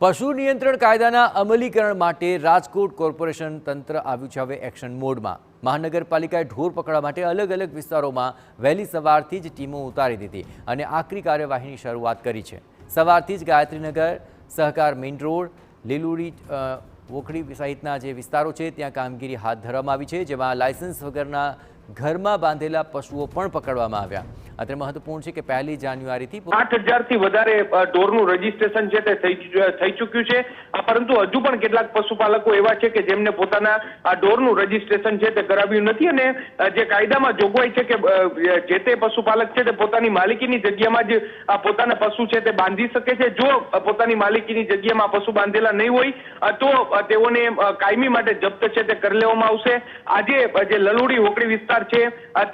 પશુ નિયંત્રણ કાયદાના અમલીકરણ માટે રાજકોટ કોર્પોરેશન તંત્ર આવ્યું છે હવે એક્શન મોડમાં। મહાનગરપાલિકાએ ઢોર પકડવા માટે અલગ અલગ વિસ્તારોમાં વહેલી સવારથી જ ટીમો ઉતારી દીધી અને આકરી કાર્યવાહીની શરૂઆત કરી છે। સવારથી જ ગાયત્રીનગર, સહકાર મેઇન રોડ, લીલુડી વોખડી સહિતના જે વિસ્તારો છે ત્યાં કામગીરી હાથ ધરવામાં આવી છે, જેમાં લાયસન્સ વગરના ઘરમાં બાંધેલા પશુઓ પણ પકડવામાં આવ્યા। અત્રે મહત્વપૂર્ણ છે કે 1 જાન્યુઆરીથી 8,000 થી વધારે ઢોરનું રજીસ્ટ્રેશન છે તે થઈ ચૂક્યું છે, પરંતુ હજુ પણ કેટલાક પશુપાલકો એવા છે કે જેમને પોતાના આ ઢોરનું રજીસ્ટ્રેશન છે તે કરાવ્યું નથી અને જે કાયદામાં જોગવાઈ છે કે જે તે પશુપાલક છે તે પોતાની માલિકીની જગ્યામાં જ પોતાના પશુ છે તે બાંધી શકે છે। જો પોતાની માલિકીની જગ્યામાં પશુ બાંધેલા નહીં હોય તો તેઓને કાયમી માટે જપ્ત છે તે કરી લેવામાં આવશે। આજે જે લલુડી વોકડી વિસ્તાર છે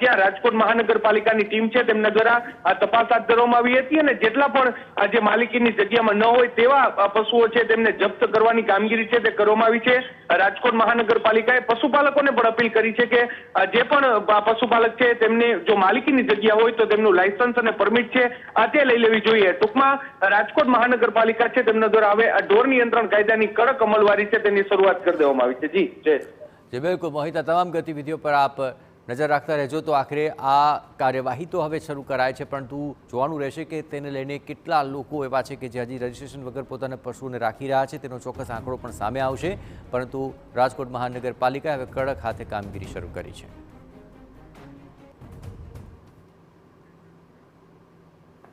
ત્યાં રાજકોટ મહાનગરપાલિકાની ટીમ છે તેમના દ્વારા તપાસ હાથ ધરવામાં આવી હતી અને જેટલા પણ જે માલિકીની જગ્યામાં ન હોય તેવા પશુઓ છે તેમને જપ્ત કરવાની કામગીરી છે તે કરવામાં આવી છે। રાજકોટ મહાનગરપાલિકાએ પશુપાલકોને પણ અપીલ કરી છે કે જે પણ પશુપાલક છે તેમને જો માલિકીની જગ્યા હોય તો તેમનું લાયસન્સ અને પરમિટ છે તે લઈ લેવી જોઈએ। ટૂંકમાં રાજકોટ મહાનગરપાલિકા છે તેમના દ્વારા હવે આ ઢોર નિયંત્રણ કાયદાની કડક અમલવારી છે તેની શરૂઆત કરી દેવામાં આવી છે। જી બિલકુલ મોહિત, તમામ ગતિવિધિઓ પર આપ નજર રાખતા રહેજો। તો આખરે આ કાર્યવાહી તો હવે શરૂ કરાય છે, પરંતુ જોવાનું રહેશે કે તેને લઈને કેટલા લોકો એવા છે કે જે હજી રજીસ્ટ્રેશન વગર પોતાના પશુઓને રાખી રહ્યા છે તેનો ચોક્કસ આંકડો પણ સામે આવશે, પરંતુ રાજકોટ મહાનગરપાલિકાએ હવે કડક હાથે કામગીરી શરૂ કરી છે।